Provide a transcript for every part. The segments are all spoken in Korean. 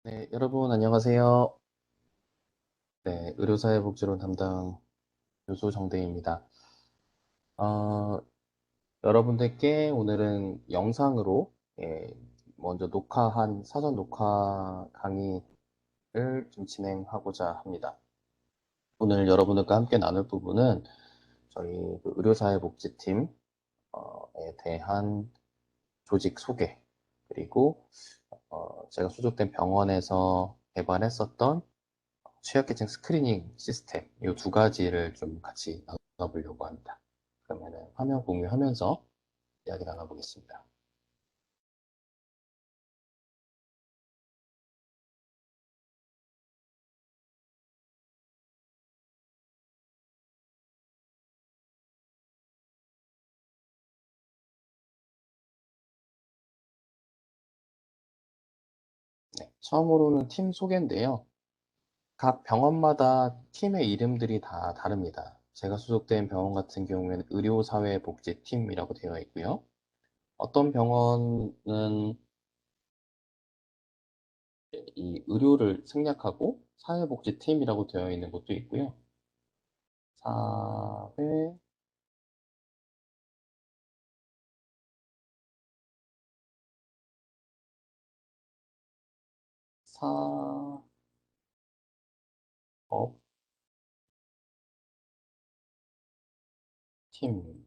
네, 여러분 안녕하세요. 네, 의료사회복지론 담당 교수 정대입니다. 어, 여러분들께 오늘은 영상으로 먼저 녹화한 사전 녹화 강의를 좀 진행하고자 합니다. 오늘 여러분들과 함께 나눌 부분은 저희 그 의료사회복지팀에 대한 조직 소개, 그리고 제가 소속된 병원에서 개발했었던 취약계층 스크리닝 시스템, 이 두 가지를 좀 같이 나눠보려고 합니다. 그러면은 화면 공유하면서 이야기 나눠보겠습니다. 네, 처음으로는 팀 소개인데요. 각 병원마다 팀의 이름들이 다 다릅니다. 제가 소속된 병원 같은 경우에는 의료사회복지팀이라고 되어 있고요. 어떤 병원은 이 의료를 생략하고 사회복지팀이라고 되어 있는 곳도 있고요. 사회, 사업팀,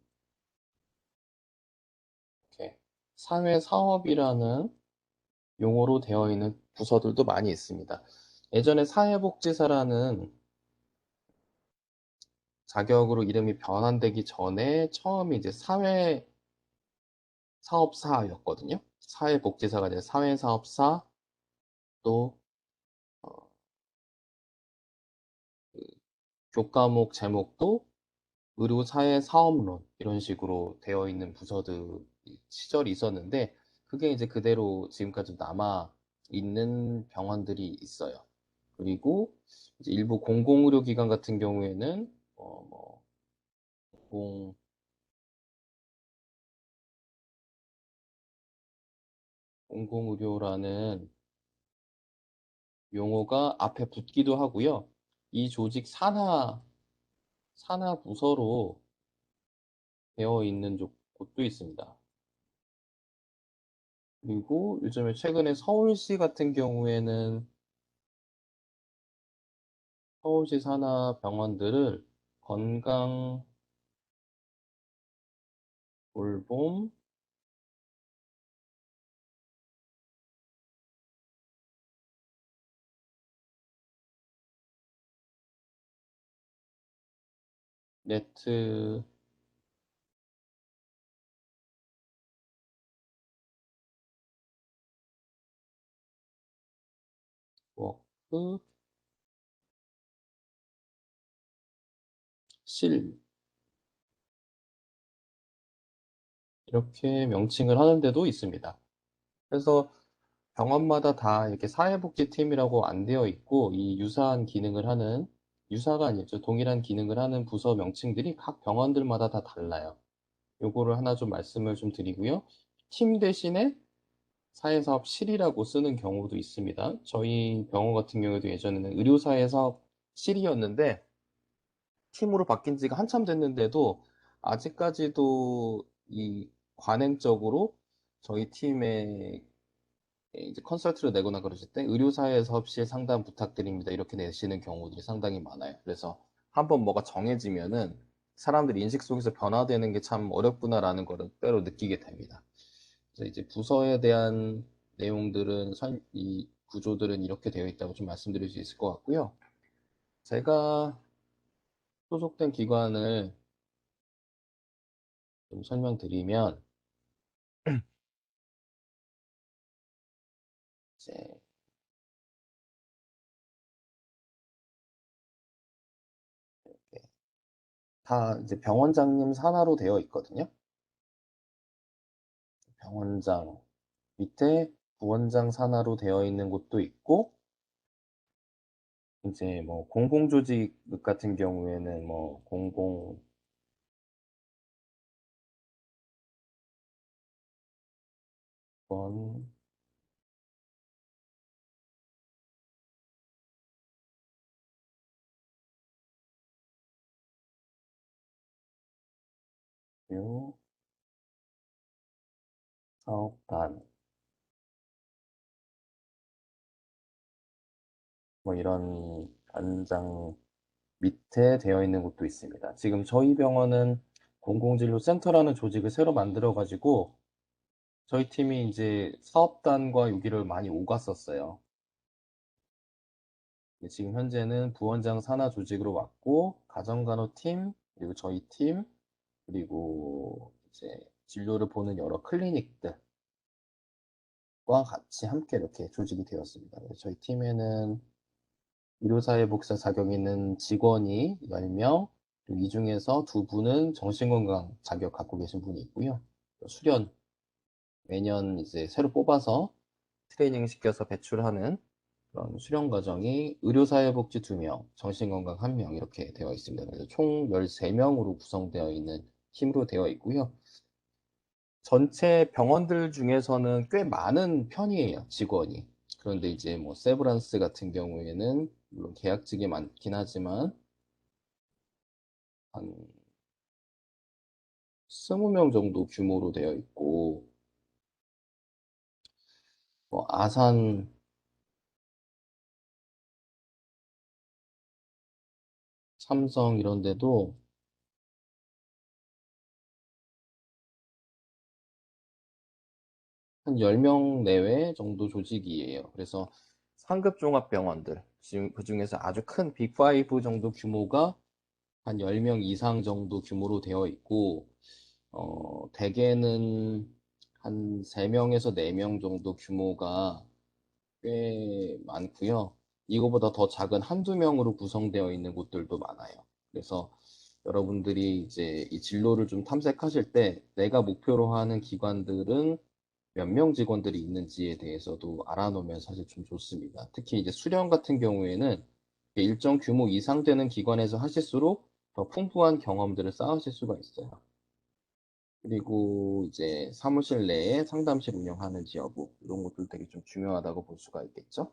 이렇게 사회사업이라는 용어로 되어 있는 부서들도 많이 있습니다. 예전에 사회복지사라는 자격으로 이름이 변환되기 전에 처음이 이제 사회사업사였거든요. 사회복지사가 이제 사회사업사, 또 어, 그 교과목 제목도 의료사회사업론 이런 식으로 되어 있는 부서들 시절이 있었는데, 그게 이제 그대로 지금까지 남아 있는 병원들이 있어요. 그리고 이제 일부 공공의료기관 같은 경우에는 뭐 공공 공공의료라는 용어가 앞에 붙기도 하고요. 이 조직 산하 부서로 되어 있는 곳도 있습니다. 그리고 요즘에 최근에 서울시 같은 경우에는 서울시 산하 병원들을 건강, 돌봄, 네트워크, 실 이렇게 명칭을 하는 데도 있습니다. 그래서 병원마다 다 이렇게 사회복지팀이라고 안 되어 있고, 이 유사한 기능을 하는, 유사가 아니죠. 동일한 기능을 하는 부서 명칭들이 각 병원들마다 다 달라요. 요거를 하나 좀 말씀을 좀 드리고요. 팀 대신에 사회사업실이라고 쓰는 경우도 있습니다. 저희 병원 같은 경우에도 예전에는 의료사회사업실이었는데, 팀으로 바뀐 지가 한참 됐는데도 아직까지도 이 관행적으로 저희 팀에 이제 컨설트를 내거나 그러실 때 의료사회 사업실 상담 부탁드립니다, 이렇게 내시는 경우들이 상당히 많아요. 그래서 한번 뭐가 정해지면은 사람들 인식 속에서 변화되는 게 참 어렵구나라는 거를 때로 느끼게 됩니다. 그래서 이제 부서에 대한 내용들은 이 구조들은 이렇게 되어 있다고 좀 말씀드릴 수 있을 것 같고요. 제가 소속된 기관을 좀 설명드리면, 이제 다 이제 병원장님 산하로 되어 있거든요. 병원장 밑에 부원장 산하로 되어 있는 곳도 있고, 이제 뭐 공공조직 같은 경우에는 뭐 공공권, 요 사업단 뭐 이런 단장 밑에 되어 있는 곳도 있습니다. 지금 저희 병원은 공공진료센터라는 조직을 새로 만들어 가지고 저희 팀이 이제 사업단과 여기를 많이 오갔었어요. 지금 현재는 부원장 산하 조직으로 왔고 가정간호팀 그리고 저희 팀 그리고 이제 진료를 보는 여러 클리닉들과 같이 함께 이렇게 조직이 되었습니다. 그래서 저희 팀에는 의료사회복지사 자격 있는 직원이 10명, 그리고 이 중에서 2분은 정신건강 자격 갖고 계신 분이 있고요. 또 수련 매년 이제 새로 뽑아서 트레이닝 시켜서 배출하는 그런 수련 과정이 의료사회복지 2명, 정신건강 1명 이렇게 되어 있습니다. 그래서 총 13명으로 구성되어 있는 팀으로 되어 있고요. 전체 병원들 중에서는 꽤 많은 편이에요, 직원이. 그런데 이제 뭐 세브란스 같은 경우에는 물론 계약직이 많긴 하지만 한 20명 정도 규모로 되어 있고 뭐 아산, 삼성 이런 데도 한 10명 내외 정도 조직이에요. 그래서 상급 종합병원들, 지금 그중에서 아주 큰 빅5 정도 규모가 한 10명 이상 정도 규모로 되어 있고, 대개는 한 3명에서 4명 정도 규모가 꽤 많고요. 이거보다 더 작은 한두 명으로 구성되어 있는 곳들도 많아요. 그래서 여러분들이 이제 이 진로를 좀 탐색하실 때 내가 목표로 하는 기관들은 몇 명 직원들이 있는지에 대해서도 알아놓으면 사실 좀 좋습니다. 특히 이제 수련 같은 경우에는 일정 규모 이상 되는 기관에서 하실수록 더 풍부한 경험들을 쌓으실 수가 있어요. 그리고 이제 사무실 내에 상담실 운영하는지 여부 이런 것도 되게 좀 중요하다고 볼 수가 있겠죠.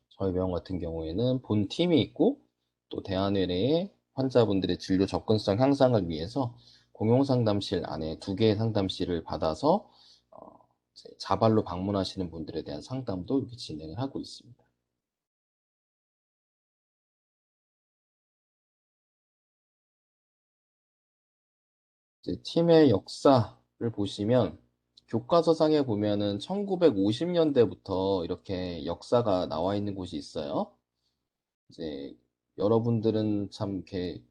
저희 병원 같은 경우에는 본 팀이 있고 또 대한외래의 환자분들의 진료 접근성 향상을 위해서 공용 상담실 안에 2개의 상담실을 받아서 이제 자발로 방문하시는 분들에 대한 상담도 이렇게 진행을 하고 있습니다. 이제 팀의 역사를 보시면 교과서상에 보면은 1950년대부터 이렇게 역사가 나와 있는 곳이 있어요. 이제 여러분들은 참 이렇게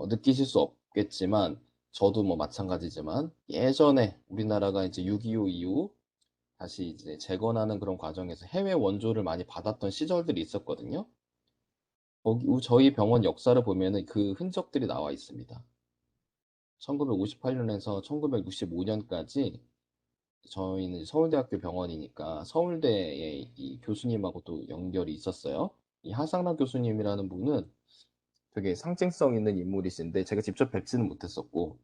느끼실 수 없겠지만 저도 뭐 마찬가지지만 예전에 우리나라가 이제 6.25 이후 다시 이제 재건하는 그런 과정에서 해외 원조를 많이 받았던 시절들이 있었거든요. 거기 저희 병원 역사를 보면은 그 흔적들이 나와 있습니다. 1958년에서 1965년까지 저희는 서울대학교 병원이니까 서울대의 이 교수님하고 또 연결이 있었어요. 이 하상락 교수님이라는 분은 되게 상징성 있는 인물이신데 제가 직접 뵙지는 못했었고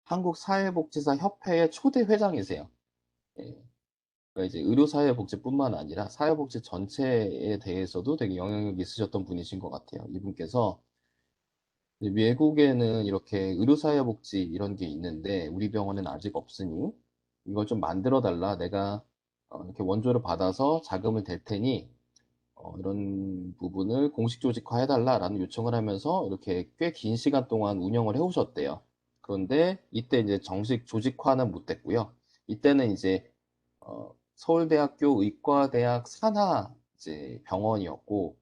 한국사회복지사 협회의 초대 회장이세요. 예. 그러니까 이제 의료사회복지뿐만 아니라 사회복지 전체에 대해서도 되게 영향력 있으셨던 분이신 것 같아요. 이분께서 이제 외국에는 이렇게 의료사회복지 이런 게 있는데 우리 병원은 아직 없으니 이걸 좀 만들어 달라. 내가 이렇게 원조를 받아서 자금을 댈 테니 이런 부분을 공식 조직화 해달라라는 요청을 하면서 이렇게 꽤 긴 시간 동안 운영을 해오셨대요. 그런데 이때 이제 정식 조직화는 못 됐고요. 이때는 이제 서울대학교 의과대학 산하 이제 병원이었고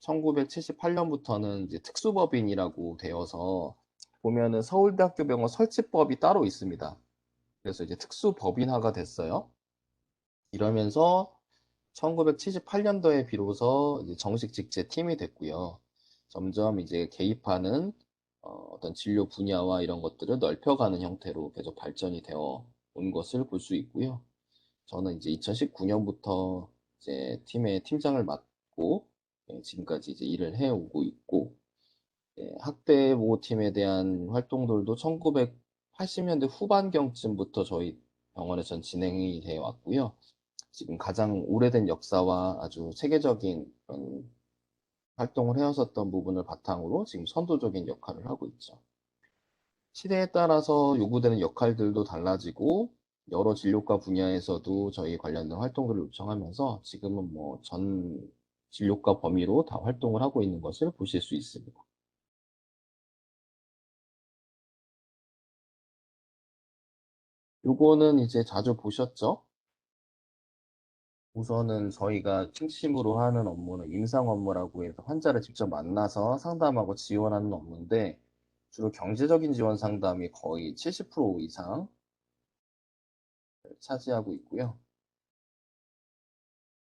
1978년부터는 이제 특수법인이라고 되어서 보면은 서울대학교 병원 설치법이 따로 있습니다. 그래서 이제 특수법인화가 됐어요. 이러면서 1978년도에 비로소 이제 정식 직제팀이 됐고요. 점점 이제 개입하는 어떤 진료 분야와 이런 것들을 넓혀가는 형태로 계속 발전이 되어 온 것을 볼 수 있고요. 저는 이제 2019년부터 이제 팀의 팀장을 맡고 지금까지 이제 일을 해오고 있고 학대 보호팀에 대한 활동들도 1980년대 후반경쯤부터 저희 병원에선 진행이 되어 왔고요. 지금 가장 오래된 역사와 아주 세계적인 그런 활동을 해왔었던 부분을 바탕으로 지금 선도적인 역할을 하고 있죠. 시대에 따라서 요구되는 역할들도 달라지고 여러 진료과 분야에서도 저희 관련된 활동들을 요청하면서 지금은 뭐 전 진료과 범위로 다 활동을 하고 있는 것을 보실 수 있습니다. 요거는 이제 자주 보셨죠? 우선은 저희가 중심으로 하는 업무는 임상 업무라고 해서 환자를 직접 만나서 상담하고 지원하는 업무인데 주로 경제적인 지원 상담이 거의 70% 이상 차지하고 있고요.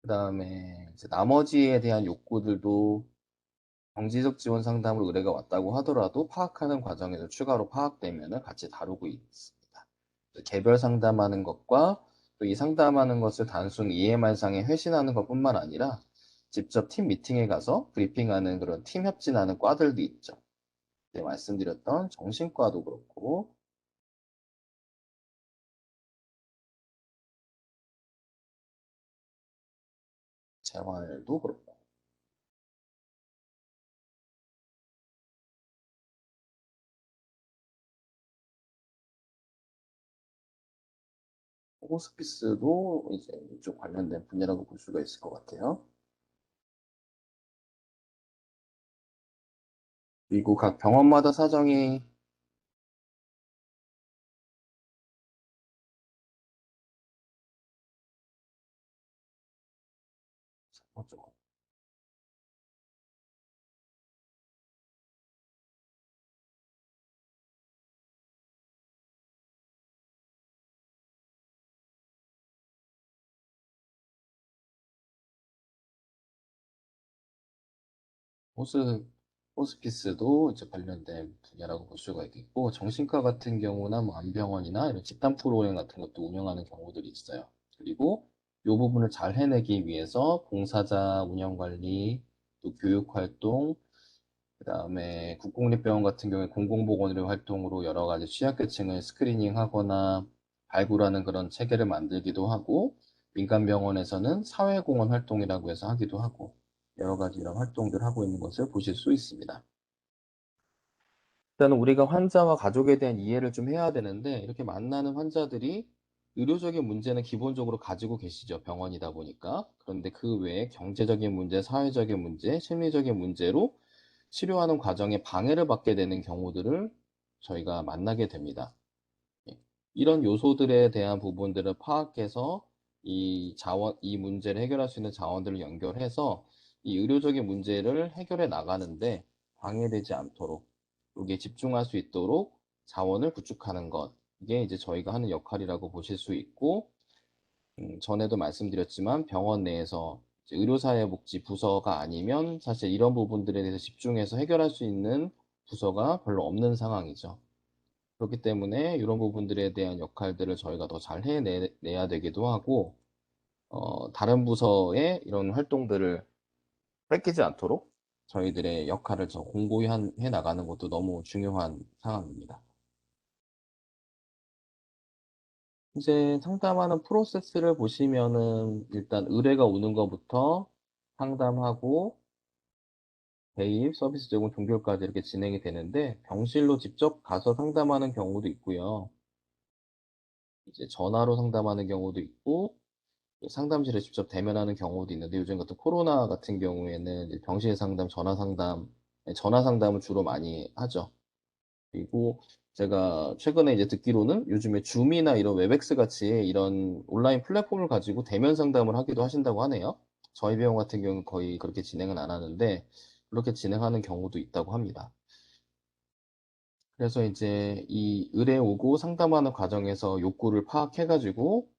그다음에 이제 나머지에 대한 욕구들도 경제적 지원 상담으로 의뢰가 왔다고 하더라도 파악하는 과정에서 추가로 파악되면은 같이 다루고 있습니다. 개별 상담하는 것과 또 이 상담하는 것을 단순 EMR상에 회신하는 것뿐만 아니라 직접 팀 미팅에 가서 브리핑하는 그런 팀 협진하는 과들도 있죠. 네, 말씀드렸던 정신과도 그렇고 재활도 그렇고 호스피스도 이제 이쪽 관련된 분야라고 볼 수가 있을 것 같아요. 그리고 각 병원마다 사정이 어쩌고 호스, 호스피스도 이제 관련된 분야라고 볼 수가 있겠고, 정신과 같은 경우나 뭐 안병원이나 이런 집단 프로그램 같은 것도 운영하는 경우들이 있어요. 그리고 이 부분을 잘 해내기 위해서 봉사자 운영관리, 또 교육활동, 그다음에 국공립병원 같은 경우에 공공보건의료 활동으로 여러 가지 취약계층을 스크리닝하거나 발굴하는 그런 체계를 만들기도 하고, 민간병원에서는 사회공헌 활동이라고 해서 하기도 하고, 여러 가지 이런 활동들 하고 있는 것을 보실 수 있습니다. 일단은 우리가 환자와 가족에 대한 이해를 좀 해야 되는데, 이렇게 만나는 환자들이 의료적인 문제는 기본적으로 가지고 계시죠. 병원이다 보니까. 그런데 그 외에 경제적인 문제, 사회적인 문제, 심리적인 문제로 치료하는 과정에 방해를 받게 되는 경우들을 저희가 만나게 됩니다. 예. 이런 요소들에 대한 부분들을 파악해서 이 문제를 해결할 수 있는 자원들을 연결해서 이 의료적인 문제를 해결해 나가는데 방해되지 않도록 여기에 집중할 수 있도록 자원을 구축하는 것. 이게 이제 저희가 하는 역할이라고 보실 수 있고, 전에도 말씀드렸지만 병원 내에서 이제 의료사회복지 부서가 아니면 사실 이런 부분들에 대해서 집중해서 해결할 수 있는 부서가 별로 없는 상황이죠. 그렇기 때문에 이런 부분들에 대한 역할들을 저희가 더 잘 해내야 되기도 하고, 다른 부서의 이런 활동들을 뺏기지 않도록 저희들의 역할을 더 공고히 해 나가는 것도 너무 중요한 상황입니다. 이제 상담하는 프로세스를 보시면은 일단 의뢰가 오는 것부터 상담하고 대입, 서비스 제공, 종결까지 이렇게 진행이 되는데 병실로 직접 가서 상담하는 경우도 있고요. 이제 전화로 상담하는 경우도 있고 상담실에 직접 대면하는 경우도 있는데 요즘 같은 코로나 같은 경우에는 이제 병실 상담, 전화 상담, 전화 상담을 주로 많이 하죠. 그리고 제가 최근에 이제 듣기로는 요즘에 줌이나 이런 웹엑스 같이 이런 온라인 플랫폼을 가지고 대면 상담을 하기도 하신다고 하네요. 저희 병원 같은 경우는 거의 그렇게 진행은 안 하는데 그렇게 진행하는 경우도 있다고 합니다. 그래서 이제 이 의뢰 오고 상담하는 과정에서 욕구를 파악해가지고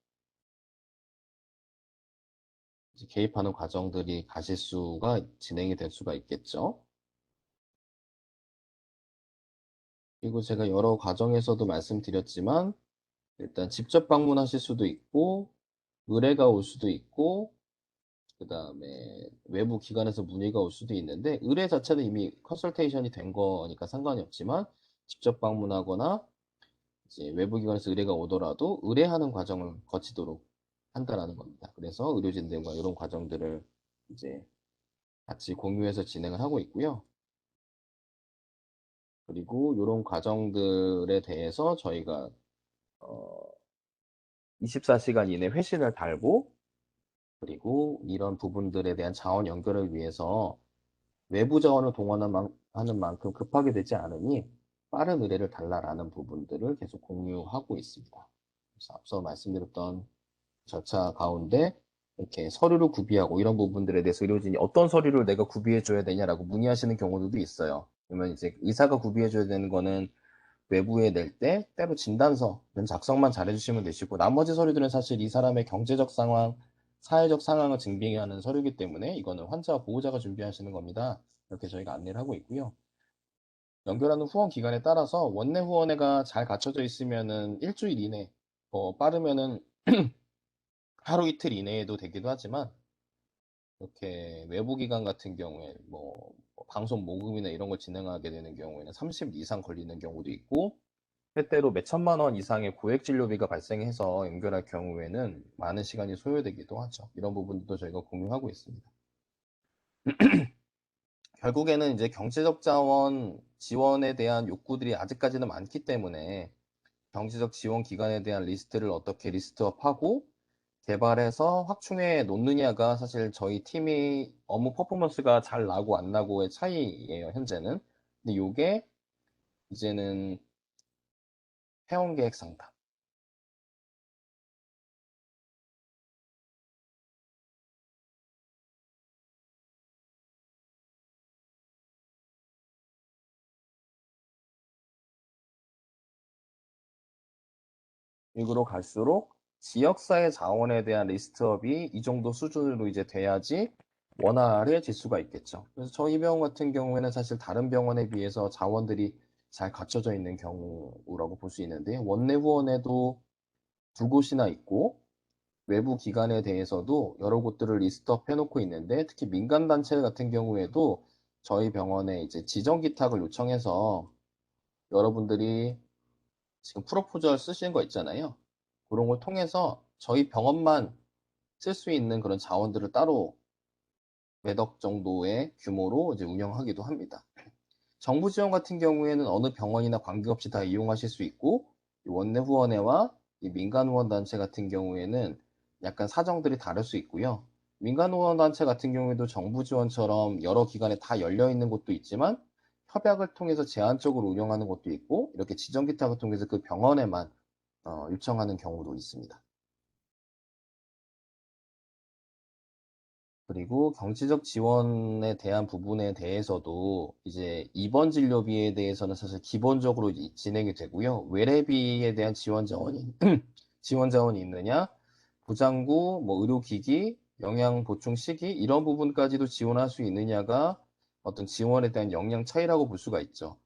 이제 개입하는 과정들이 가실 수가 진행이 될 수가 있겠죠. 그리고 제가 여러 과정에서도 말씀드렸지만 일단 직접 방문하실 수도 있고 의뢰가 올 수도 있고 그다음에 외부 기관에서 문의가 올 수도 있는데 의뢰 자체는 이미 컨설테이션이 된 거니까 상관이 없지만 직접 방문하거나 이제 외부 기관에서 의뢰가 오더라도 의뢰하는 과정을 거치도록 한다라는 겁니다. 그래서 의료진들과 이런 과정들을 이제 같이 공유해서 진행을 하고 있고요. 그리고 이런 과정들에 대해서 저희가 어, 24시간 이내 회신을 달고, 그리고 이런 부분들에 대한 자원 연결을 위해서 외부 자원을 동원하는 만큼 급하게 되지 않으니 빠른 의뢰를 달라라는 부분들을 계속 공유하고 있습니다. 그래서 앞서 말씀드렸던 절차 가운데 이렇게 서류를 구비하고 이런 부분들에 대해서 의료진이 어떤 서류를 내가 구비해 줘야 되냐라고 문의하시는 경우들도 있어요. 그러면 이제 의사가 구비해 줘야 되는 거는 외부에 낼 때 때로 진단서는 작성만 잘해주시면 되시고, 나머지 서류들은 사실 이 사람의 경제적 상황, 사회적 상황을 증빙하는 서류이기 때문에 이거는 환자와 보호자가 준비하시는 겁니다. 이렇게 저희가 안내를 하고 있고요. 연결하는 후원 기간에 따라서 원내 후원회가 잘 갖춰져 있으면은 일주일 이내, 빠르면은 하루 이틀 이내에도 되기도 하지만, 이렇게 외부 기관 같은 경우에 방송 모금이나 이런 걸 진행하게 되는 경우에는 30일 이상 걸리는 경우도 있고, 때때로 몇 천만 원 이상의 고액 진료비가 발생해서 연결할 경우에는 많은 시간이 소요되기도 하죠. 이런 부분도 저희가 공유하고 있습니다. 결국에는 이제 경제적 자원 지원에 대한 욕구들이 아직까지는 많기 때문에 경제적 지원 기관에 대한 리스트를 어떻게 리스트업하고 개발해서 확충해 놓느냐가 사실 저희 팀이 업무 퍼포먼스가 잘 나고 안 나고의 차이예요, 현재는. 근데 이게 이제는 회원 계획 상담, 으로 갈수록 지역사회 자원에 대한 리스트업이 이 정도 수준으로 이제 돼야지 원활해질 수가 있겠죠. 그래서 저희 병원 같은 경우에는 사실 다른 병원에 비해서 자원들이 잘 갖춰져 있는 경우라고 볼 수 있는데, 원내 후원에도 두 곳이나 있고 외부 기관에 대해서도 여러 곳들을 리스트업 해놓고 있는데, 특히 민간단체 같은 경우에도 저희 병원에 이제 지정 기탁을 요청해서 여러분들이 지금 프로포절 쓰시는 거 있잖아요. 그런 걸 통해서 저희 병원만 쓸 수 있는 그런 자원들을 따로 매덕 정도의 규모로 이제 운영하기도 합니다. 정부 지원 같은 경우에는 어느 병원이나 관계없이 다 이용하실 수 있고, 원내 후원회와 민간 후원 단체 같은 경우에는 약간 사정들이 다를 수 있고요. 민간 후원 단체 같은 경우에도 정부 지원처럼 여러 기관에 다 열려 있는 곳도 있지만, 협약을 통해서 제한적으로 운영하는 곳도 있고, 이렇게 지정 기탁을 통해서 그 병원에만 요청하는 경우도 있습니다. 그리고 경제적 지원에 대한 부분에 대해서도 이제 입원 진료비에 대해서는 사실 기본적으로 진행이 되고요. 외래비에 대한 지원 자원이 지원 자원이 있느냐, 부장구, 의료기기, 영양 보충 시기 이런 부분까지도 지원할 수 있느냐가 어떤 지원에 대한 역량 차이라고 볼 수가 있죠.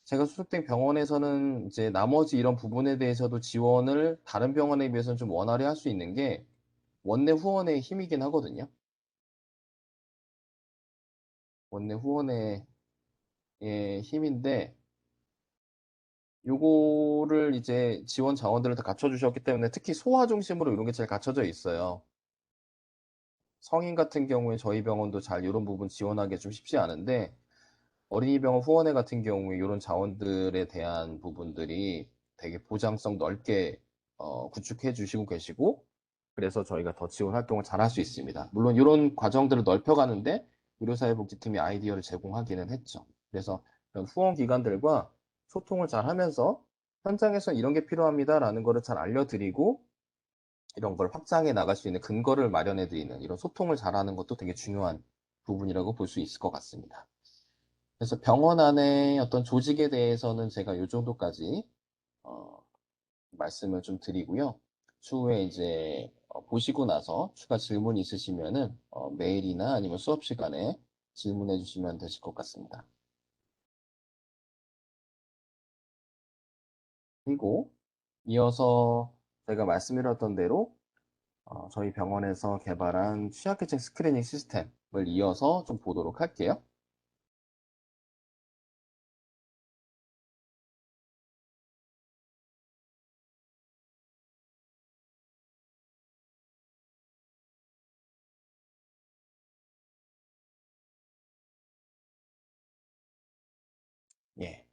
제가 소속된 병원에서는 이제 나머지 이런 부분에 대해서도 지원을 다른 병원에 비해서는 좀 원활히 할 수 있는 게 원내 후원의 힘이긴 하거든요. 원내 후원의 힘인데, 요거를 이제 지원 자원들을 다 갖춰주셨기 때문에 특히 소아 중심으로 이런 게 잘 갖춰져 있어요. 성인 같은 경우에 저희 병원도 잘 이런 부분 지원하기 좀 쉽지 않은데, 어린이병원 후원회 같은 경우에 이런 자원들에 대한 부분들이 되게 보장성 넓게 구축해 주시고 계시고, 그래서 저희가 더 지원 활동을 잘 할 수 있습니다. 물론 이런 과정들을 넓혀가는데 의료사회복지팀이 아이디어를 제공하기는 했죠. 그래서 이런 후원 기관들과 소통을 잘 하면서 현장에서 이런 게 필요합니다라는 거를 잘 알려드리고, 이런 걸 확장해 나갈 수 있는 근거를 마련해 드리는 이런 소통을 잘하는 것도 되게 중요한 부분이라고 볼 수 있을 것 같습니다. 그래서 병원 안에 어떤 조직에 대해서는 제가 이 정도까지 어, 말씀을 좀 드리고요. 추후에 이제 보시고 나서 추가 질문 있으시면은 메일이나 아니면 수업 시간에 질문해 주시면 되실 것 같습니다. 그리고 이어서 제가 말씀드렸던 대로 저희 병원에서 개발한 취약계층 스크리닝 시스템을 이어서 좀 보도록 할게요. 예.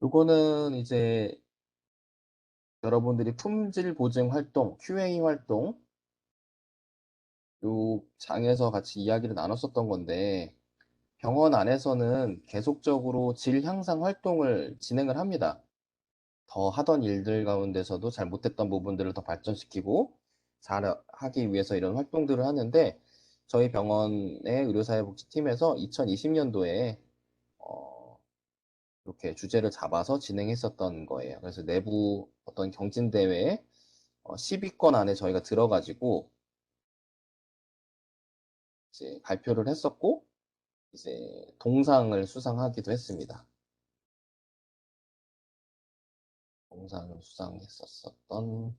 요거는 이제 여러분들이 품질 보증 활동, QA 활동, 요 장에서 같이 이야기를 나눴었던 건데, 병원 안에서는 계속적으로 질 향상 활동을 진행을 합니다. 더 하던 일들 가운데서도 잘 못했던 부분들을 더 발전시키고 잘 하기 위해서 이런 활동들을 하는데, 저희 병원의 의료사회복지팀에서 2020년도에 이렇게 주제를 잡아서 진행했었던 거예요. 그래서 내부 어떤 경진대회에 10위권 안에 저희가 들어가지고 이제 발표를 했었고, 이제 동상을 수상하기도 했습니다. 동상을 수상했었던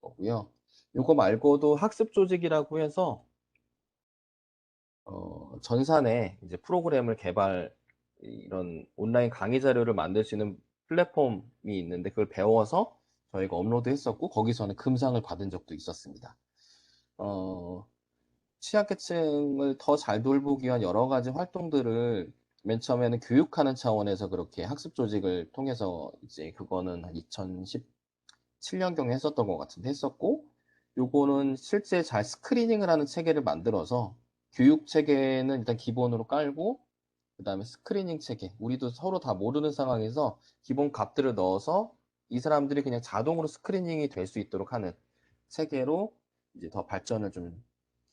거고요. 이거 말고도 학습 조직이라고 해서 전산에 이제 프로그램을 이런 온라인 강의 자료를 만들 수 있는 플랫폼이 있는데, 그걸 배워서 저희가 업로드했었고 거기서는 금상을 받은 적도 있었습니다. 어, 취약계층을 더 잘 돌보기 위한 여러 가지 활동들을 맨 처음에는 교육하는 차원에서 그렇게 학습 조직을 통해서 이제 그거는 한 2017년경에 했었던 것 같은데 했었고, 요거는 실제 잘 스크리닝을 하는 체계를 만들어서 교육 체계는 일단 기본으로 깔고, 그 다음에 스크리닝 체계, 우리도 서로 다 모르는 상황에서 기본 값들을 넣어서 이 사람들이 그냥 자동으로 스크리닝이 될 수 있도록 하는 체계로 이제 더 발전을 좀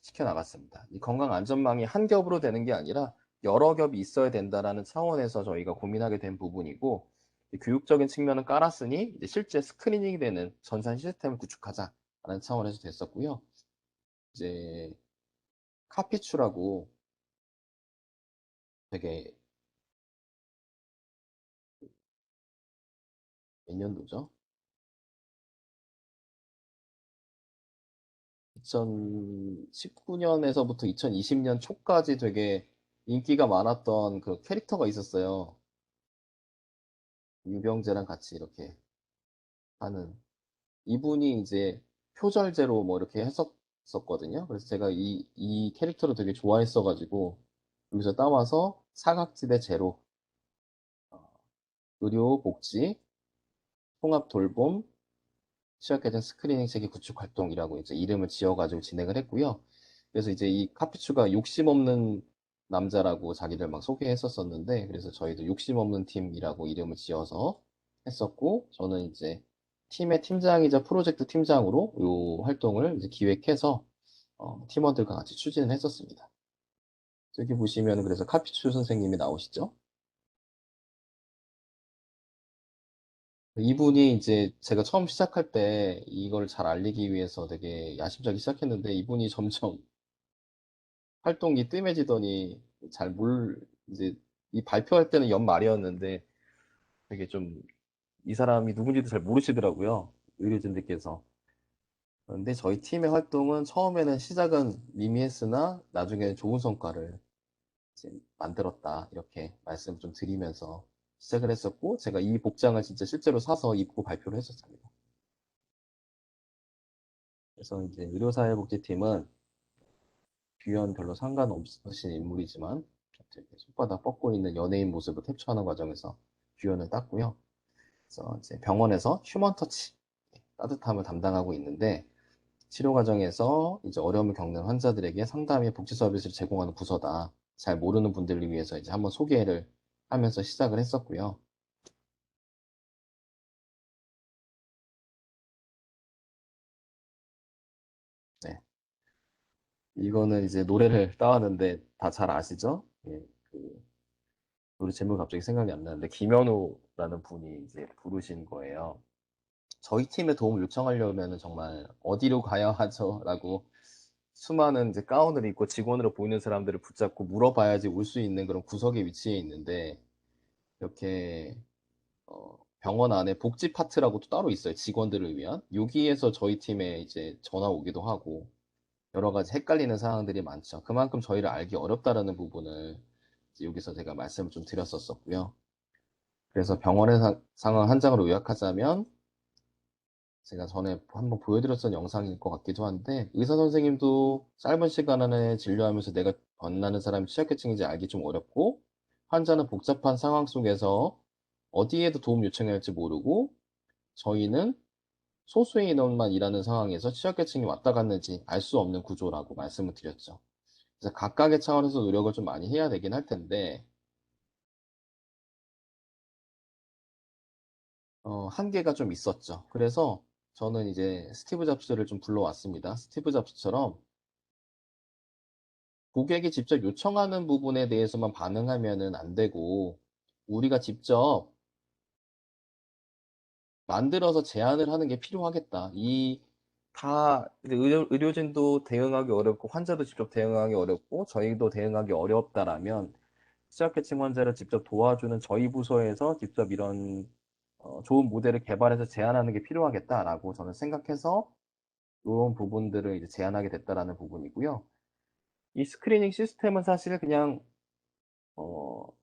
시켜나갔습니다. 이 건강안전망이 한 겹으로 되는 게 아니라 여러 겹이 있어야 된다라는 차원에서 저희가 고민하게 된 부분이고, 교육적인 측면은 깔았으니 이제 실제 스크리닝이 되는 전산 시스템을 구축하자라는 차원에서 됐었고요. 이제 카피추라고 되게 몇 년도죠? 2019년에서부터 2020년 초까지 되게 인기가 많았던 그 캐릭터가 있었어요. 유병재랑 같이 이렇게 하는. 이분이 이제 표절제로 뭐 이렇게 했었거든요. 그래서 제가 이 캐릭터를 되게 좋아했어가지고 여기서 따와서 사각지대 제로, 의료, 복지, 통합 돌봄, 취약계층 스크리닝 체계 구축 활동이라고 이제 이름을 지어가지고 진행을 했고요. 그래서 이제 이 카피추가 욕심 없는 남자라고 자기를 막 소개했었었는데, 그래서 저희도 욕심 없는 팀이라고 이름을 지어서 했었고, 저는 이제 팀의 팀장이자 프로젝트 팀장으로 이 활동을 이제 기획해서 팀원들과 같이 추진을 했었습니다. 여기 보시면 그래서 카피추 선생님이 나오시죠? 이분이 이제 제가 처음 시작할 때 이걸 잘 알리기 위해서 되게 야심차게 시작했는데, 이분이 점점 활동이 뜸해지더니 이제 이 발표할 때는 연말이었는데 되게 좀 이 사람이 누군지도 잘 모르시더라고요. 의료진들께서. 그런데 저희 팀의 활동은 처음에는 시작은 미미했으나 나중에는 좋은 성과를 이제 만들었다, 이렇게 말씀 좀 드리면서 시작을 했었고, 제가 이 복장을 진짜 실제로 사서 입고 발표를 했었습니다. 그래서 이제 의료사회복지팀은 귀연 별로 상관없으신 인물이지만 이렇게 손바닥 뻗고 있는 연예인 모습을 캡처하는 과정에서 귀연을 땄고요. 그래서 이제 병원에서 휴먼 터치, 따뜻함을 담당하고 있는데, 치료 과정에서 이제 어려움을 겪는 환자들에게 상담의 복지 서비스를 제공하는 부서다. 잘 모르는 분들을 위해서 이제 한번 소개를 하면서 시작을 했었고요. 네. 이거는 이제 노래를 따왔는데 다 잘 아시죠? 예, 그 노래 제목이 갑자기 생각이 안 나는데, 김현우라는 분이 이제 부르신 거예요. 저희 팀에 도움을 요청하려면 정말 어디로 가야 하죠? 라고 수많은 이제 가운을 입고 직원으로 보이는 사람들을 붙잡고 물어봐야지 올 수 있는 그런 구석에 위치해 있는데, 이렇게 병원 안에 복지 파트라고 또 따로 있어요. 직원들을 위한. 여기에서 저희 팀에 이제 전화 오기도 하고 여러 가지 헷갈리는 상황들이 많죠. 그만큼 저희를 알기 어렵다라는 부분을 이제 여기서 제가 말씀을 좀 드렸었고요. 그래서 병원의 상황 한 장으로 요약하자면, 제가 전에 한번 보여드렸던 영상일 것 같기도 한데, 의사 선생님도 짧은 시간 안에 진료하면서 내가 만나는 사람이 취약계층인지 알기 좀 어렵고, 환자는 복잡한 상황 속에서 어디에도 도움 요청해야 할지 모르고 저희는 소수의 인원만 일하는 상황에서 취약계층이 왔다 갔는지 알 수 없는 구조라고 말씀을 드렸죠. 그래서 각각의 차원에서 노력을 좀 많이 해야 되긴 할 텐데 한계가 좀 있었죠. 그래서 저는 이제 스티브 잡스를 좀 불러왔습니다. 스티브 잡스처럼 고객이 직접 요청하는 부분에 대해서만 반응하면은 안 되고 우리가 직접 만들어서 제안을 하는 게 필요하겠다. 이 다 이제 의료진도 대응하기 어렵고 환자도 직접 대응하기 어렵고 저희도 대응하기 어렵다라면 취약계층 환자를 직접 도와주는 저희 부서에서 직접 이런 좋은 모델을 개발해서 제안하는 게 필요하겠다라고 저는 생각해서 요런 부분들을 이제 제안하게 됐다라는 부분이고요. 이 스크리닝 시스템은 사실 그냥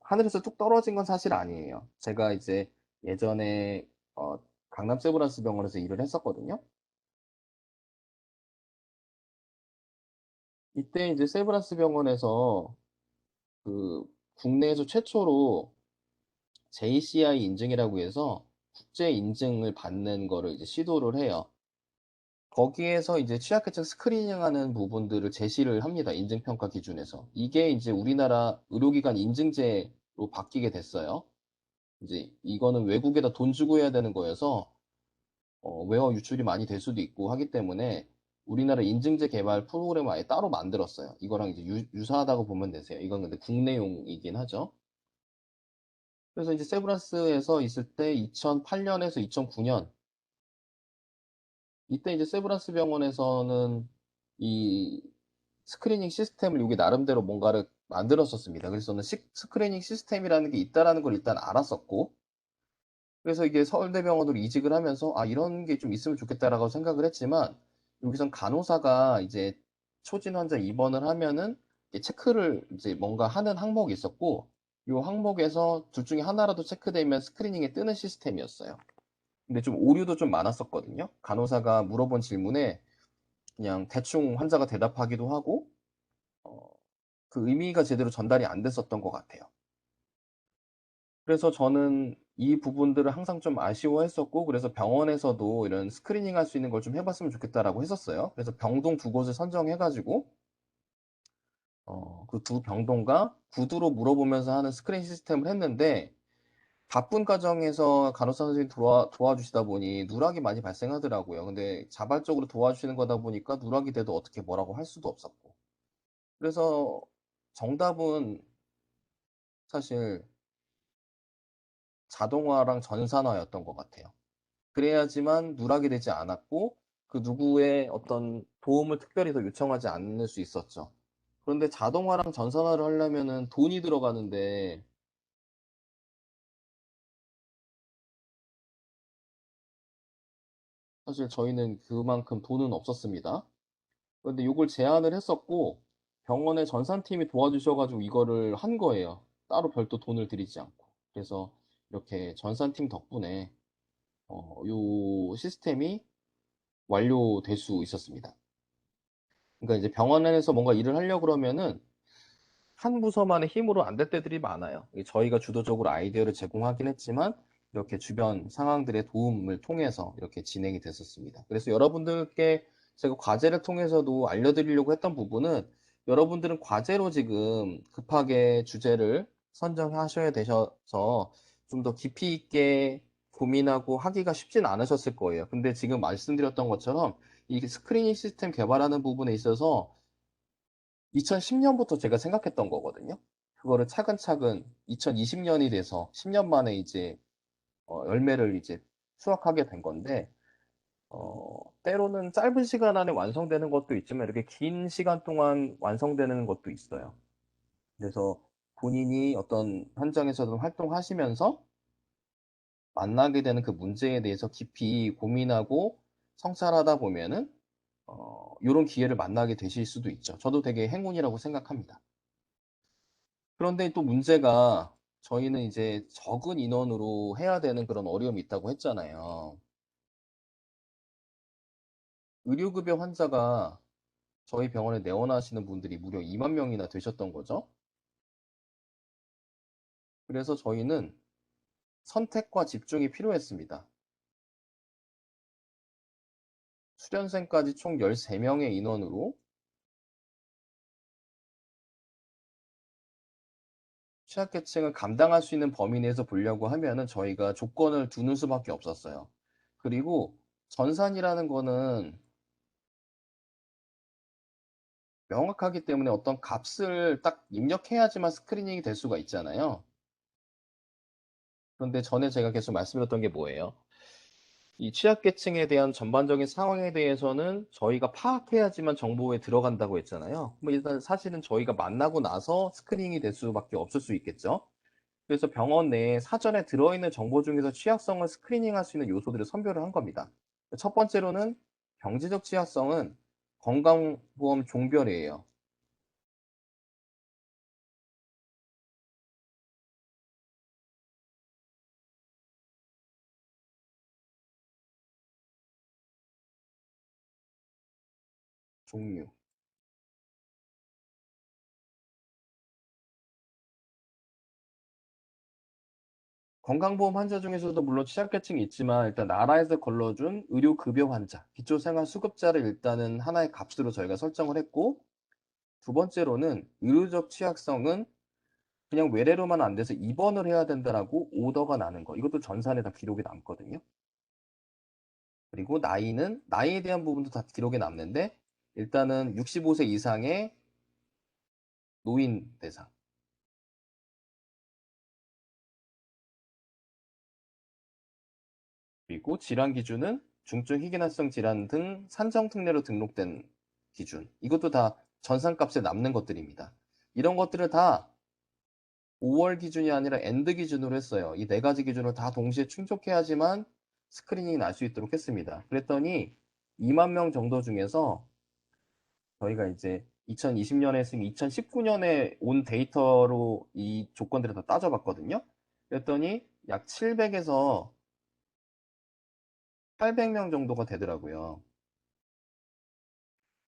하늘에서 뚝 떨어진 건 사실 아니에요. 제가 이제 예전에 강남 세브란스 병원에서 일을 했었거든요. 이때 이제 세브란스 병원에서 그 국내에서 최초로 JCI 인증이라고 해서 국제 인증을 받는 거를 이제 시도를 해요. 거기에서 이제 취약계층 스크리닝하는 부분들을 제시를 합니다. 인증평가 기준에서. 이게 이제 우리나라 의료기관 인증제로 바뀌게 됐어요. 이제 이거는 외국에다 돈 주고 해야 되는 거여서 외화 유출이 많이 될 수도 있고 하기 때문에 우리나라 인증제 개발 프로그램을 아예 따로 만들었어요. 이거랑 이제 유사하다고 보면 되세요. 이건 근데 국내용이긴 하죠. 그래서 이제 세브란스에서 있을 때 2008년에서 2009년 이때 이제 세브란스 병원에서는 이 스크리닝 시스템을 여기 나름대로 뭔가를 만들었었습니다. 그래서 저는 스크리닝 시스템이라는 게 있다라는 걸 일단 알았었고 그래서 이게 서울대병원으로 이직을 하면서 아 이런 게 좀 있으면 좋겠다라고 생각을 했지만 여기선 간호사가 이제 초진 환자 입원을 하면은 체크를 이제 뭔가 하는 항목이 있었고 이 항목에서 둘 중에 하나라도 체크되면 스크리닝에 뜨는 시스템이었어요. 근데 좀 오류도 좀 많았었거든요. 간호사가 물어본 질문에 그냥 대충 환자가 대답하기도 하고 어, 그 의미가 제대로 전달이 안 됐었던 것 같아요. 그래서 저는 이 부분들을 항상 좀 아쉬워했었고 그래서 병원에서도 이런 스크리닝 할 수 있는 걸 좀 해 봤으면 좋겠다라고 했었어요. 그래서 병동 두 곳을 선정해 가지고 그 두 병동과 구두로 물어보면서 하는 스크린 시스템을 했는데 바쁜 과정에서 간호사 선생님이 도와주시다 보니 누락이 많이 발생하더라고요. 근데 자발적으로 도와주시는 거다 보니까 누락이 돼도 어떻게 뭐라고 할 수도 없었고. 그래서 정답은 사실 자동화랑 전산화였던 것 같아요. 그래야지만 누락이 되지 않았고 그 누구의 어떤 도움을 특별히 더 요청하지 않을 수 있었죠. 그런데 자동화랑 전산화를 하려면은 돈이 들어가는데 사실 저희는 그만큼 돈은 없었습니다. 그런데 요걸 제안을 했었고 병원의 전산팀이 도와주셔 가지고 이거를 한 거예요. 따로 별도 돈을 들이지 않고. 그래서 이렇게 전산팀 덕분에 요 시스템이 완료될 수 있었습니다. 그러니까 이제 병원 안에서 뭔가 일을 하려고 그러면은 한 부서만의 힘으로 안 될 때들이 많아요. 저희가 주도적으로 아이디어를 제공하긴 했지만 이렇게 주변 상황들의 도움을 통해서 이렇게 진행이 됐었습니다. 그래서 여러분들께 제가 과제를 통해서도 알려드리려고 했던 부분은 여러분들은 과제로 지금 급하게 주제를 선정하셔야 되셔서 좀 더 깊이 있게 고민하고 하기가 쉽진 않으셨을 거예요. 근데 지금 말씀드렸던 것처럼 이 스크리닝 시스템 개발하는 부분에 있어서 2010년부터 제가 생각했던 거거든요. 그거를 차근차근 2020년이 돼서 10년 만에 이제 열매를 이제 수확하게 된 건데 때로는 짧은 시간 안에 완성되는 것도 있지만 이렇게 긴 시간 동안 완성되는 것도 있어요. 그래서 본인이 어떤 현장에서든 활동하시면서 만나게 되는 그 문제에 대해서 깊이 고민하고 성찰하다 보면은 요런 기회를 만나게 되실 수도 있죠. 저도 되게 행운이라고 생각합니다. 그런데 또 문제가 저희는 이제 적은 인원으로 해야 되는 그런 어려움이 있다고 했잖아요. 의료급여 환자가 저희 병원에 내원하시는 분들이 무려 2만 명이나 되셨던 거죠. 그래서 저희는 선택과 집중이 필요했습니다. 수련생까지 총 13명의 인원으로 취약계층을 감당할 수 있는 범위 내에서 보려고 하면은 저희가 조건을 두는 수밖에 없었어요. 그리고 전산이라는 거는 명확하기 때문에 어떤 값을 딱 입력해야지만 스크리닝이 될 수가 있잖아요. 그런데 전에 제가 계속 말씀드렸던 게 뭐예요? 이 취약계층에 대한 전반적인 상황에 대해서는 저희가 파악해야지만 정보에 들어간다고 했잖아요. 뭐 일단 사실은 저희가 만나고 나서 스크리닝이 될 수밖에 없을 수 있겠죠. 그래서 병원 내에 사전에 들어있는 정보 중에서 취약성을 스크리닝할 수 있는 요소들을 선별을 한 겁니다. 첫 번째로는 경제적 취약성은 건강보험 종별이에요. 종류. 건강보험 환자 중에서도 물론 취약계층이 있지만 일단 나라에서 걸러준 의료급여 환자, 기초생활수급자를 일단은 하나의 값으로 저희가 설정을 했고, 두 번째로는 의료적 취약성은 그냥 외래로만 안 돼서 입원을 해야 된다라고 오더가 나는 거. 이것도 전산에 다 기록이 남거든요. 그리고 나이는 나이에 대한 부분도 다 기록에 남는데 일단은 65세 이상의 노인 대상. 그리고 질환 기준은 중증 희귀납성 질환 등 산정 특례로 등록된 기준. 이것도 다 전산값에 남는 것들입니다. 이런 것들을 다 5월 기준이 아니라 엔드 기준으로 했어요. 이 네 가지 기준을 다 동시에 충족해야지만 스크리닝이 날 수 있도록 했습니다. 그랬더니 2만 명 정도 중에서 저희가 이제 2020년에 했으면 2019년에 온 데이터로 이 조건들을 다 따져봤거든요. 그랬더니 약 700에서 800명 정도가 되더라고요.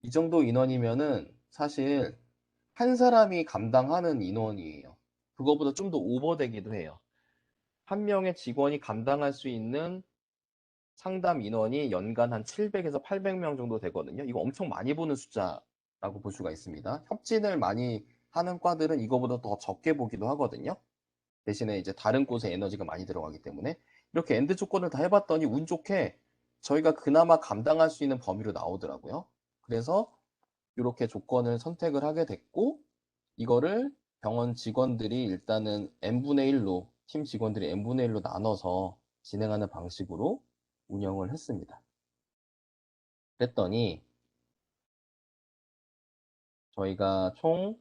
이 정도 인원이면은 사실 한 사람이 감당하는 인원이에요. 그거보다 좀 더 오버되기도 해요. 한 명의 직원이 감당할 수 있는 상담 인원이 연간 한 700에서 800명 정도 되거든요. 이거 엄청 많이 보는 숫자라고 볼 수가 있습니다. 협진을 많이 하는 과들은 이거보다 더 적게 보기도 하거든요. 대신에 이제 다른 곳에 에너지가 많이 들어가기 때문에 이렇게 엔드 조건을 다 해봤더니 운 좋게 저희가 그나마 감당할 수 있는 범위로 나오더라고요. 그래서 이렇게 조건을 선택을 하게 됐고 이거를 병원 직원들이 일단은 n분의 1로 팀 직원들이 n분의 1로 나눠서 진행하는 방식으로 운영을 했습니다. 그랬더니 저희가 총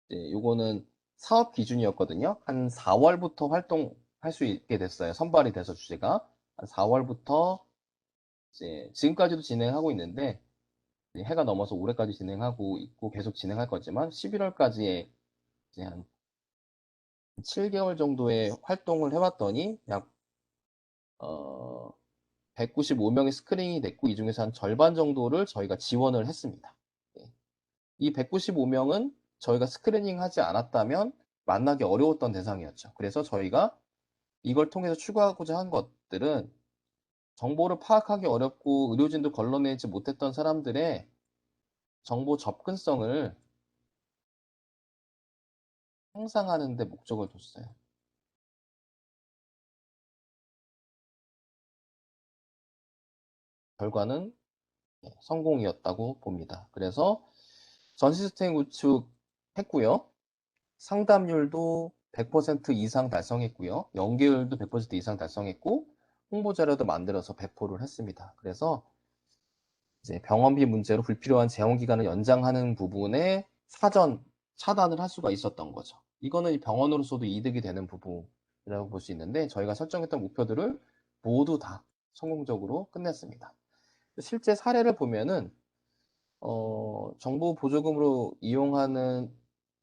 이제 요거는 사업 기준이었거든요. 한 4월부터 활동할 수 있게 됐어요. 선발이 돼서 주제가 한 4월부터 이제 지금까지도 진행하고 있는데 해가 넘어서 올해까지 진행하고 있고 계속 진행할 거지만 11월까지의 이제 한 7개월 정도의 활동을 해봤더니 약 195명의 스크린이 됐고 이 중에서 한 절반 정도를 저희가 지원을 했습니다. 예. 이 195명은 저희가 스크리닝 하지 않았다면 만나기 어려웠던 대상이었죠. 그래서 저희가 이걸 통해서 추구하고자 한 것들은 정보를 파악하기 어렵고 의료진도 걸러내지 못했던 사람들의 정보 접근성을 향상하는 데 목적을 뒀어요. 결과는 성공이었다고 봅니다. 그래서 전 시스템 구축했고요. 상담률도 100% 이상 달성했고요. 연계율도 100% 이상 달성했고 홍보 자료도 만들어서 배포를 했습니다. 그래서 이제 병원비 문제로 불필요한 재원 기간을 연장하는 부분에 사전 차단을 할 수가 있었던 거죠. 이거는 병원으로서도 이득이 되는 부분이라고 볼 수 있는데 저희가 설정했던 목표들을 모두 다 성공적으로 끝냈습니다. 실제 사례를 보면은 정부 보조금으로 이용하는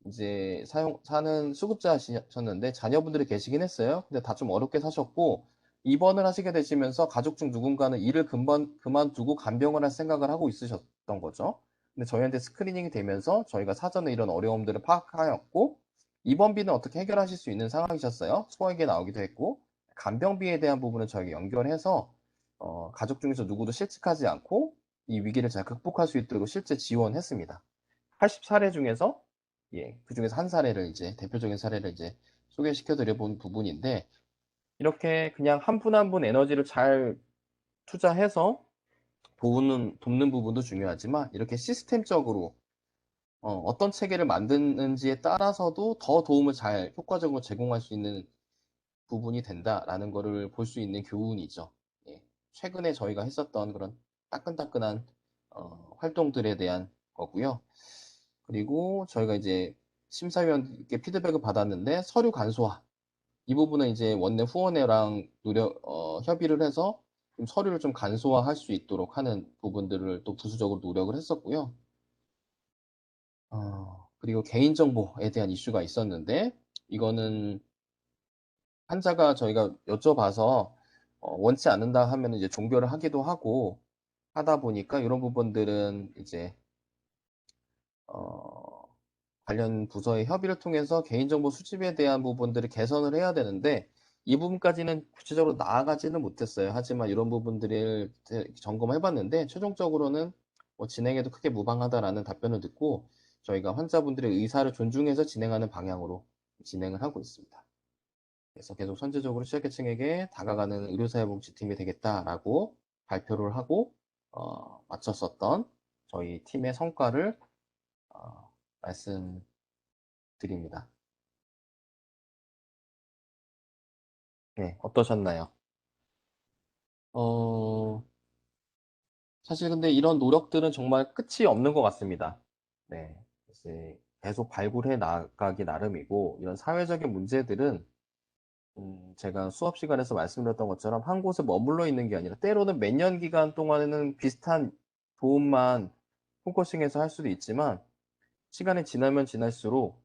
이제 사는 수급자셨는데 자녀분들이 계시긴 했어요. 근데 다 좀 어렵게 사셨고 입원을 하시게 되시면서 가족 중 누군가는 일을 그만두고 간병을 할 생각을 하고 있으셨던 거죠. 근데 저희한테 스크리닝이 되면서 저희가 사전에 이런 어려움들을 파악하였고 입원비는 어떻게 해결하실 수 있는 상황이셨어요? 소액에 나오기도 했고, 간병비에 대한 부분은 저희가 연결해서 가족 중에서 누구도 실직하지 않고 이 위기를 잘 극복할 수 있도록 실제 지원했습니다. 80사례 중에서 그 중에서 한 사례를 이제 대표적인 사례를 이제 소개시켜 드려 본 부분인데, 이렇게 그냥 한 분 한 분 에너지를 잘 투자해서 돕는 부분도 중요하지만, 이렇게 시스템적으로 어떤 체계를 만드는지에 따라서도 더 도움을 잘 효과적으로 제공할 수 있는 부분이 된다라는 거를 볼 수 있는 교훈이죠. 예. 최근에 저희가 했었던 그런 따끈따끈한 활동들에 대한 거고요. 그리고 저희가 이제 심사위원께 피드백을 받았는데, 서류 간소화 이 부분은 이제 원내 후원회랑 협의를 해서 좀 서류를 좀 간소화할 수 있도록 하는 부분들을 또 부수적으로 노력을 했었고요. 그리고 개인정보에 대한 이슈가 있었는데, 이거는 환자가 저희가 여쭤봐서 원치 않는다 하면 이제 종결을 하기도 하고 하다 보니까, 이런 부분들은 이제 어, 관련 부서의 협의를 통해서 개인정보 수집에 대한 부분들을 개선을 해야 되는데, 이 부분까지는 구체적으로 나아가지는 못했어요. 하지만 이런 부분들을 점검해 봤는데, 최종적으로는 뭐 진행해도 크게 무방하다라는 답변을 듣고, 저희가 환자분들의 의사를 존중해서 진행하는 방향으로 진행을 하고 있습니다. 그래서 계속 선제적으로 취약계층에게 다가가는 의료사회복지팀이 되겠다라고 발표를 하고 마쳤었던 저희 팀의 성과를 말씀드립니다. 네, 어떠셨나요? 어, 사실 근데 이런 노력들은 정말 끝이 없는 것 같습니다. 네, 이제 계속 발굴해 나가기 나름이고, 이런 사회적인 문제들은 제가 수업 시간에서 말씀드렸던 것처럼 한 곳에 머물러 있는 게 아니라, 때로는 몇 년 기간 동안에는 비슷한 도움만 포커싱해서 할 수도 있지만, 시간이 지나면 지날수록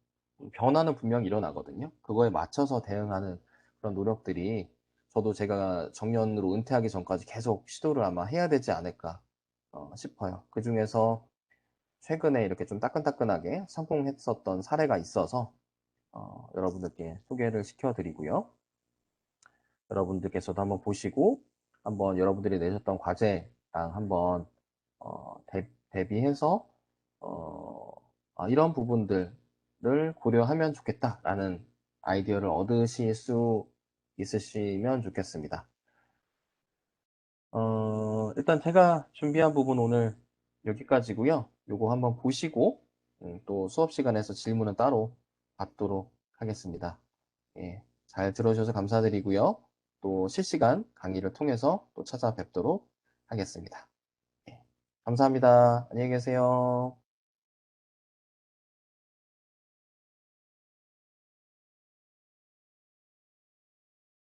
변화는 분명히 일어나거든요. 그거에 맞춰서 대응하는 그런 노력들이, 저도 제가 정년으로 은퇴하기 전까지 계속 시도를 아마 해야 되지 않을까 싶어요. 그 중에서 최근에 이렇게 좀 따끈따끈하게 성공했었던 사례가 있어서 여러분들께 소개를 시켜드리고요. 여러분들께서도 한번 보시고, 한번 여러분들이 내셨던 과제랑 한번 대비해서 이런 부분들을 고려하면 좋겠다라는 아이디어를 얻으실 수 있으시면 좋겠습니다. 일단 제가 준비한 부분 오늘 여기까지고요. 요거 한번 보시고 또 수업 시간에서 질문은 따로 받도록 하겠습니다. 예, 잘 들어주셔서 감사드리고요. 또 실시간 강의를 통해서 또 찾아뵙도록 하겠습니다. 예, 감사합니다. 안녕히 계세요.